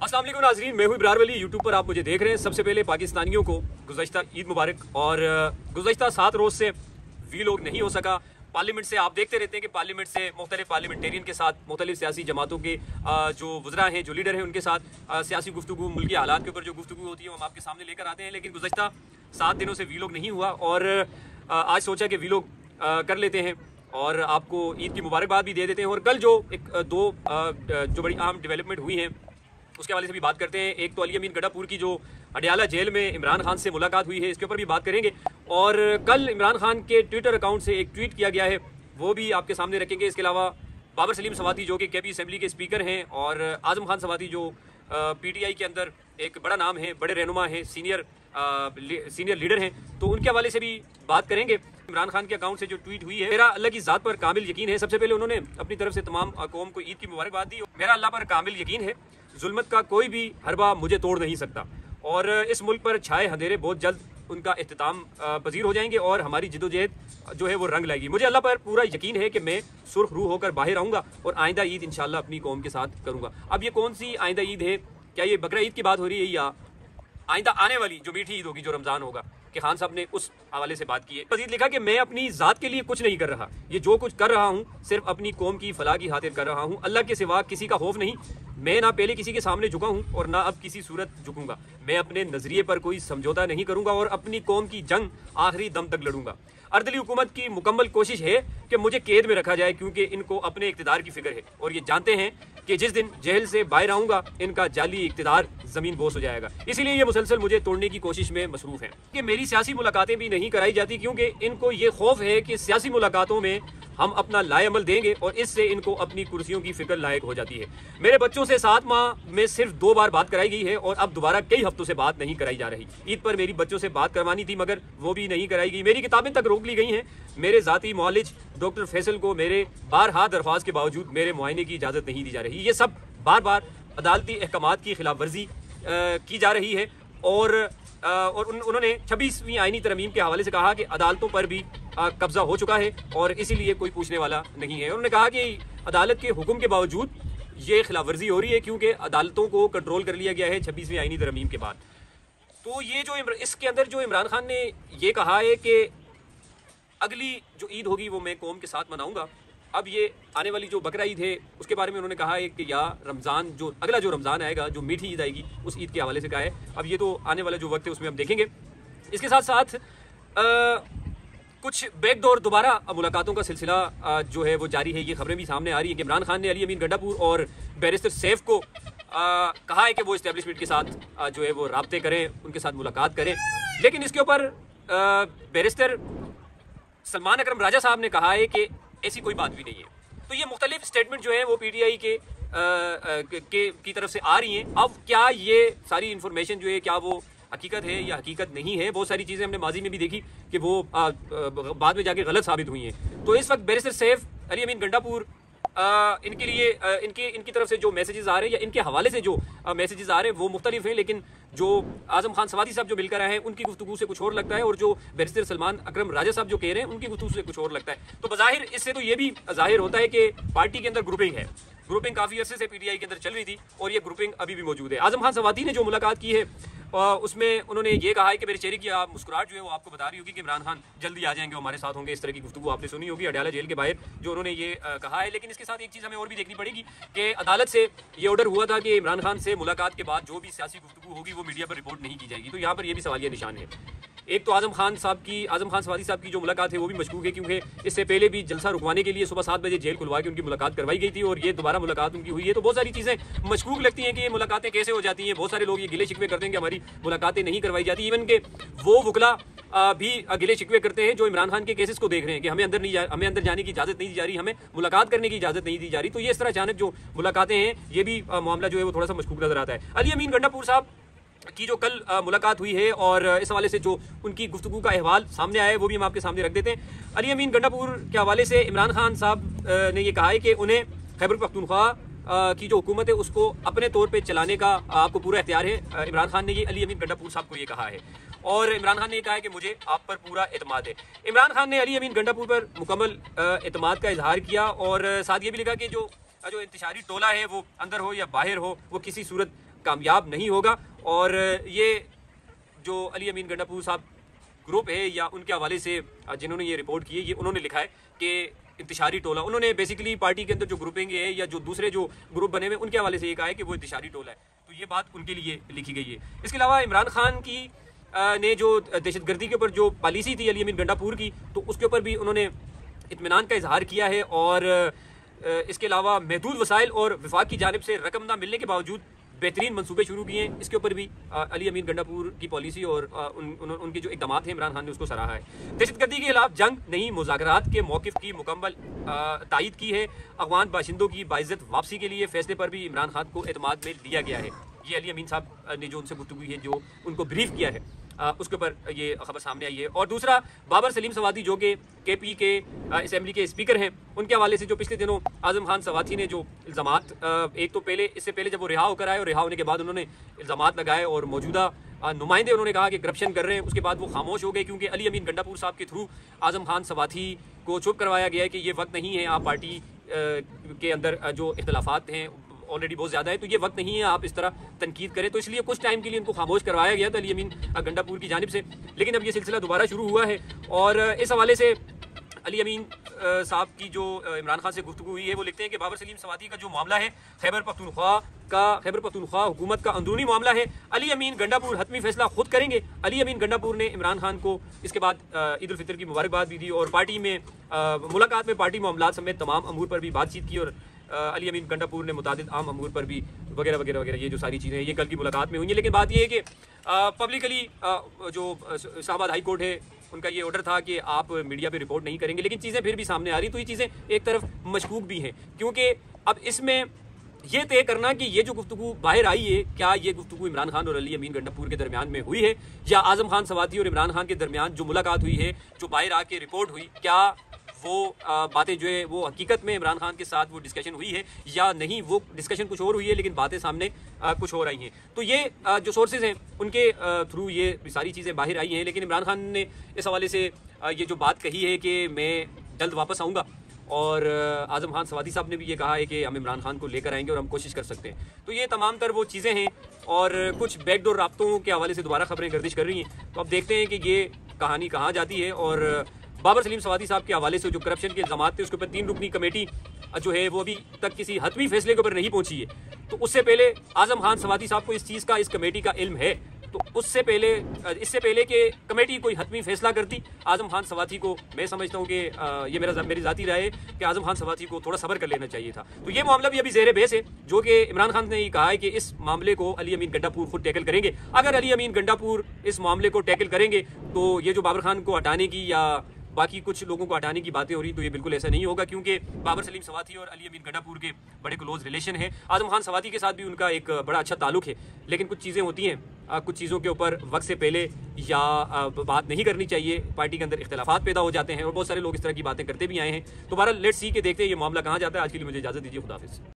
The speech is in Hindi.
अस्सलाम वालेकुम नाज़रीन, मैं हूं इब्रार वली। यूट्यूब पर आप मुझे देख रहे हैं। सबसे पहले पाकिस्तानियों को गुज़श्ता ईद मुबारक। और गुज़श्ता 7 रोज़ से वीलॉग नहीं हो सका। पार्लियामेंट से आप देखते रहते हैं कि पार्लियामेंट से मुख्तलिफ पार्लियामेंटेरियन के साथ, मुख्तलिफ सियासी जमातों के जो वज़रा हैं, जो लीडर हैं, उनके साथ सियासी गुफ्तगू, मुल्की हालात के ऊपर जो गुफ्तगू होती है वो हम आपके सामने लेकर आते हैं। लेकिन गुज़श्ता 7 दिनों से वीलॉग नहीं हुआ और आज सोचा कि वीलॉग कर लेते हैं और आपको ईद की मुबारकबाद भी दे देते हैं। और कल जो दो जो बड़ी अहम डेवलपमेंट हुई हैं उसके हवाले से भी बात करते हैं। एक तो अली अमीन गड्ढापुर की जो अडयाला जेल में इमरान खान से मुलाकात हुई है, इसके ऊपर भी बात करेंगे। और कल इमरान खान के ट्विटर अकाउंट से एक ट्वीट किया गया है, वो भी आपके सामने रखेंगे। इसके अलावा बाबर सलीम सवाती जो कि केपी असेंबली के स्पीकर हैं और आजम खान सवाती जो पीटीआई के अंदर एक बड़ा नाम है, बड़े रहनुमा हैं, सीनियर लीडर हैं, तो उनके हवाले से भी बात करेंगे। इमरान खान के अकाउंट से जो ट्वीट हुई है, मेरा अल्लाह की ज़ात पर कामिल यकीन है। सबसे पहले उन्होंने अपनी तरफ से तमाम कौम को ईद की मुबारकबाद दी। मेरा अल्लाह पर कामिल यकीन है, जुल्मत का कोई भी हरबा मुझे तोड़ नहीं सकता और इस मुल्क पर छाए अंधेरे बहुत जल्द उनका इख्तिताम पजीर हो जाएंगे और हमारी जिद्दोजहद जो है वो रंग लाएगी। मुझे अल्लाह पर पूरा यकीन है कि मैं सुर्ख रूह होकर बाहर आऊँगा और आइंदा ईद इंशाल्लाह अपनी कौम के साथ करूँगा। अब ये कौन सी आइंदा ईद है? क्या ये बकरा ईद की बात हो रही है या आइंदा आने वाली जो मीठी ईद होगी, जो रमज़ान होगा? कि खान साहब ने उस हवाले से बात की है। मज़ीद लिखा कि मैं अपनी ज़ात के लिए कुछ नहीं कर रहा, ये जो कुछ कर रहा हूँ सिर्फ अपनी कौम की फलाह की खातिर कर रहा हूँ। अल्लाह के सिवा किसी का खौफ नहीं। मैं ना पहले किसी के सामने झुका हूँ और ना अब किसी सूरत झुकूंगा। मैं अपने नजरिए पर कोई समझौता नहीं करूंगा और अपनी कौम की जंग आखिरी दम तक लड़ूंगा। अर्दली हुकूमत की मुकम्मल कोशिश है कि मुझे कैद में रखा जाए क्योंकि इनको अपने इक़्तिदार की फिक्र है और ये जानते हैं कि जिस दिन जेल से बाहर आऊंगा इनका जाली इक़्तिदार जमीन बोस हो जाएगा। इसीलिए ये मुसलसल मुझे तोड़ने की कोशिश में मसरूफ है कि मेरी सियासी मुलाकातें भी नहीं कराई जाती क्योंकि इनको ये खौफ है कि सियासी मुलाकातों में हम अपना लाएअमल देंगे और इससे इनको अपनी कुर्सियों की फिक्र लायक हो जाती है। मेरे बच्चों से 7 माह में सिर्फ 2 बार बात कराई गई है और अब दोबारा कई हफ्तों से बात नहीं कराई जा रही। ईद पर मेरी बच्चों से बात करवानी थी मगर वो भी नहीं कराई गई। मेरी किताबें तक रोक ली गई हैं। मेरे जाती मौलिज डॉक्टर फैसल को मेरे बारहा दरख्वास्त के बावजूद मेरे मुआयने की इजाज़त नहीं दी जा रही। ये सब बार बार अदालती अहकामात की खिलाफ वर्जी की जा रही है। और उन्होंने 26वीं आईनी तरमीम के हवाले से कहा कि अदालतों पर भी कब्जा हो चुका है और इसीलिए कोई पूछने वाला नहीं है। उन्होंने कहा कि अदालत के हुक्म के बावजूद ये खिलाफ वर्जी हो रही है क्योंकि अदालतों को कंट्रोल कर लिया गया है 26वीं आईनी तरमीम के बाद। तो ये जो इसके अंदर जो इमरान खान ने ये कहा है कि अगली जो ईद होगी वो मैं कौम के साथ मनाऊंगा। अब ये आने वाली जो बकरा ईद है उसके बारे में उन्होंने कहा है कि या रमज़ान जो अगला जो रमज़ान आएगा, जो मीठी ईद आएगी, उस ईद के हवाले से कहा है। अब ये तो आने वाला जो वक्त है उसमें हम देखेंगे। इसके साथ साथ कुछ बैकडोर दोबारा मुलाकातों का सिलसिला जो है वो जारी है। ये खबरें भी सामने आ रही है कि इमरान खान ने अली अमीन गड्ढापुर और बैरिस्टर सैफ को कहा है कि वो इस्टेब्लिशमेंट के साथ जो है वो राब्ते करें, उनके साथ मुलाकात करें। लेकिन इसके ऊपर बैरिस्टर सलमान अकरम राजा साहब ने कहा है कि ऐसी कोई बात भी नहीं है। तो ये मुख्तलिफ स्टेटमेंट जो है वो पीटीआई की तरफ से आ रही हैं। अब क्या ये सारी इन्फॉर्मेशन जो है क्या वो हकीकत है या हकीकत नहीं है? बहुत सारी चीज़ें हमने माजी में भी देखी कि वो बाद में जाके गलत साबित हुई हैं। तो इस वक्त बैरिस्टर सैफ, अली अमीन गड्ढापुर, इनके लिए इनकी तरफ से जो मैसेजेस आ रहे हैं या इनके हवाले से जो मैसेजेस आ रहे हैं वो मुख्तलिफ हैं। लेकिन जो आजम खान सवाती साहब जो मिलकर आए हैं उनकी गुफ्तगू से कुछ और लगता है और जो बैरिस्टर सलमान अकरम राजा साहब जो कह रहे हैं उनकी गुफ्तगू से कुछ और लगता है। तो बज़ाहिर इससे तो ये भी जाहिर होता है कि पार्टी के अंदर ग्रुपिंग है। ग्रुपिंग काफ़ी अरसे से पीटीआई के अंदर चल रही थी और ये ग्रुपिंग अभी भी मौजूद है। आजम खान सवाती ने जो मुलाकात की है उसमें उन्होंने ये कहा है कि मेरे चेहरे की मुस्कुराहट जो है वो आपको बता रही होगी कि इमरान खान जल्दी आ जाएंगे, हमारे साथ होंगे। इस तरह की गुफ्तगू आपने सुनी होगी अडयाला जेल के बाहर जो उन्होंने ये कहा है। लेकिन इसके साथ एक चीज़ हमें और भी देखनी पड़ेगी कि अदालत से ये ऑर्डर हुआ था कि इमरान खान से मुलाकात के बाद जो भी सियासी गुफ्तगू होगी वो मीडिया पर रिपोर्ट नहीं की जाएगी। तो यहाँ पर ये भी सवालिया निशान है। एक तो आजम खान सवाती साहब की जो मुलाकात है वो भी मशकूक है क्योंकि इससे पहले भी जलसा रुकवाने के लिए सुबह 7 बजे जेल खुलवा के उनकी मुलाकात करवाई गई थी और ये दोबारा मुलाकात उनकी हुई है। तो बहुत सारी चीज़ें मशकूक लगती हैं कि ये मुलाकातें कैसे हो जाती हैं। बहुत सारे लोग ये गिले शिकवे करते हैं कि हमारी मुलाकातें नहीं करवाई जाती। इवन के वो वकला भी गिले शिकवे करते हैं जो इमरान खान के केसेस को देख रहे हैं कि हमें अंदर जाने की इजाज़त नहीं दी जा रही, हमें मुलाकात करने की इजाज़त नहीं दी जा रही। तो ये इस तरह अचानक जो मुलाकातें हैं ये भी मामला जो है वो थोड़ा सा मशकूक नजर आता है। अली अमीन गड्ढापुर साहब की जो कल मुलाकात हुई है और इस हवाले से जो उनकी गुफ्तगू का अहवाल सामने आया है वो भी हम आपके सामने रख देते हैं। अली अमीन गड्ढापुर के हवाले से इमरान खान साहब ने ये कहा है कि उन्हें खैबर पख्तूनख्वा की जो हुकूमत है उसको अपने तौर पे चलाने का आपको पूरा इख्तियार है। इमरान खान ने ये अली अमीन गड्ढापुर साहब को ये कहा है और इमरान खान ने ये कहा है कि मुझे आप पर पूरा एतमाद है। इमरान खान ने अली अमीन गड्ढापुर पर मुकम्मल एतमाद का इजहार किया और साथ ये भी लिखा कि जो इंतशारी टोला है वो अंदर हो या बाहर हो वो किसी सूरत कामयाब नहीं होगा। और ये जो अली अमीन गंडापुर साहब ग्रुप है या उनके हवाले से जिन्होंने ये रिपोर्ट की है, ये उन्होंने लिखा है कि इंतशारी टोला, उन्होंने बेसिकली पार्टी के अंदर जो ग्रुपिंग है या जो दूसरे जो ग्रुप बने हुए उनके हवाले से ये कहा है कि वो इंतशारी टोला है। तो ये बात उनके लिए लिखी गई है। इसके अलावा इमरान खान की ने जो दहशतगर्दी के ऊपर जो पॉलिसी थी अली अमीन गंडापुर की, तो उसके ऊपर भी उन्होंने इत्मीनान का इजहार किया है। और इसके अलावा महदूद वसाइल और विफाक की जानिब से रकम ना मिलने के बावजूद बेहतरीन मंसूबे शुरू किए हैं। इसके ऊपर भी अली अमीन गंडापुर की पॉलिसी और उनके जो इकदाम हैं इमरान खान ने उसको सराहा है। दहशतगर्दी के खिलाफ जंग नहीं, मुज़ाकरात के मौक़िफ़ की मुकम्मल तायीद की है। अफ़गान बाशिंदों की बाइज़्ज़त वापसी के लिए फैसले पर भी इमरान खान को एतमाद में लिया गया है। ये अली अमीन साहब ने जो उनसे गुफ्तगू है, जो उनको ब्रीफ किया है, उसके ऊपर ये खबर सामने आई है। और दूसरा, बाबर सलीम सवाती जो कि KP के असेंबली के स्पीकर हैं, उनके हवाले से जो पिछले दिनों आज़म खान सवाती ने जो इल्ज़ामात, एक तो पहले, इससे पहले जब वो रिहा होकर आए और रिहा होने के बाद उन्होंने इल्ज़ामात लगाए और मौजूदा नुमाइंदे उन्होंने कहा कि करप्शन कर रहे हैं, उसके बाद वो खामोश हो गए क्योंकि अली अमीन गंडापुर साहब के थ्रू आज़म खान सवाती को चुप करवाया गया है कि ये वक्त नहीं है, आप पार्टी के अंदर जो इख्तलाफात हैं ऑलरेडी बहुत ज़्यादा है, तो ये वक्त नहीं है आप इस तरह तनकीद करें। तो इसलिए कुछ टाइम के लिए इनको खामोश करवाया गया था अली अमीन गंडापुर की जानिब से। लेकिन अब ये सिलसिला दोबारा शुरू हुआ है और इस हवाले से अली अमीन साहब की जो इमरान खान से गुफ्तगू हुई है, वो लिखते हैं कि बाबर सलीम सवाती का जो मामला है खैबर पख्तूनख्वा हुकूमत का अंदरूनी मामला है। अली अमीन गंडापुर हतमी फैसला खुद करेंगे। अली अमीन गंडापुर ने इमरान खान को इसके बाद ईद उल फितर की मुबारकबाद भी दी और पार्टी में मुलाकात में पार्टी मामलात समेत तमाम अमूर पर भी बातचीत की। और अली अमीन गंडापुर ने मुतादिद आम अमूर पर भी वगैरह वगैरह वगैरह, ये जो सारी चीज़ें हैं ये कल की मुलाकात में हुई हैं। लेकिन बात ये है कि पब्लिकली जो इस्लामाबाद हाई कोर्ट है, उनका ये ऑर्डर था कि आप मीडिया पे रिपोर्ट नहीं करेंगे, लेकिन चीज़ें फिर भी सामने आ रही। तो ये चीज़ें एक तरफ मशकूक भी हैं, क्योंकि अब इसमें ये तय करना कि ये जो गुफ्तगू बाहर आई है, क्या ये गुफ्तगू इमरान खान और अली अमीन गंडापुर के दरमियान में हुई है या आज़म खान सवाती और इमरान खान के दरमियान जो मुलाकात हुई है, जो बाहर आके रिपोर्ट हुई, क्या वो बातें जो है वो हकीकत में इमरान खान के साथ वो डिस्कशन हुई है या नहीं। वो डिस्कशन कुछ और हुई है लेकिन बातें सामने कुछ और आई हैं। तो ये जो सोर्सेज हैं उनके थ्रू ये सारी चीज़ें बाहर आई हैं। लेकिन इमरान खान ने इस हवाले से ये जो बात कही है कि मैं जल्द वापस आऊँगा, और आज़म खान सवाती साहब ने भी ये कहा है कि हम इमरान खान को लेकर आएंगे और हम कोशिश कर सकते हैं। तो ये तमाम तर वो चीज़ें हैं और कुछ बैकडोर राब्तों के हवाले से दोबारा खबरें गर्दिश कर रही हैं। तो अब देखते हैं कि ये कहानी कहाँ जाती है। और बाबर सलीम सवाती साहब के हवाले से जो करप्शन के इल्ज़ामात थे, उसके ऊपर 3 रुकनी कमेटी जो है वो अभी तक किसी हतमी फैसले के ऊपर नहीं पहुंची है। तो उससे पहले आज़म खान सवाती साहब को इस चीज़ का, इस कमेटी का इल्म है, तो इससे पहले कि कमेटी कोई हतमी फैसला करती, आज़म खान सवाती को, मैं समझता हूँ कि ये मेरी ज़ाती राय है कि आज़म खान सवाती को थोड़ा सब्र कर लेना चाहिए था। तो ये मामला भी अभी ज़ेर बहस है, जो कि इमरान खान ने कहा है कि इस मामले को अली अमीन गंडापुर खुद टैकल करेंगे। अगर अली अमीन गंडापुर इस मामले को टैकल करेंगे तो ये जो बाबर खान को हटाने की या बाकी कुछ लोगों को हटाने की बातें हो रही, तो ये बिल्कुल ऐसा नहीं होगा, क्योंकि बाबर सलीम सवाती और अली अमीन गंडापुर के बड़े क्लोज रिलेशन है। आज़म खान सवाती के साथ भी उनका एक बड़ा अच्छा ताल्लुक है। लेकिन कुछ चीज़ें होती हैं, कुछ चीज़ों के ऊपर वक्त से पहले या बात नहीं करनी चाहिए, पार्टी के अंदर इख्तलाफात पैदा हो जाते हैं और बहुत सारे लोग इस तरह की बातें करते भी आए हैं। दोबारा लेट्स सी के देखते हैं ये मामला कहाँ जाता है। आज के लिए मुझे इजाज़त दीजिए, खुदा हाफिज़।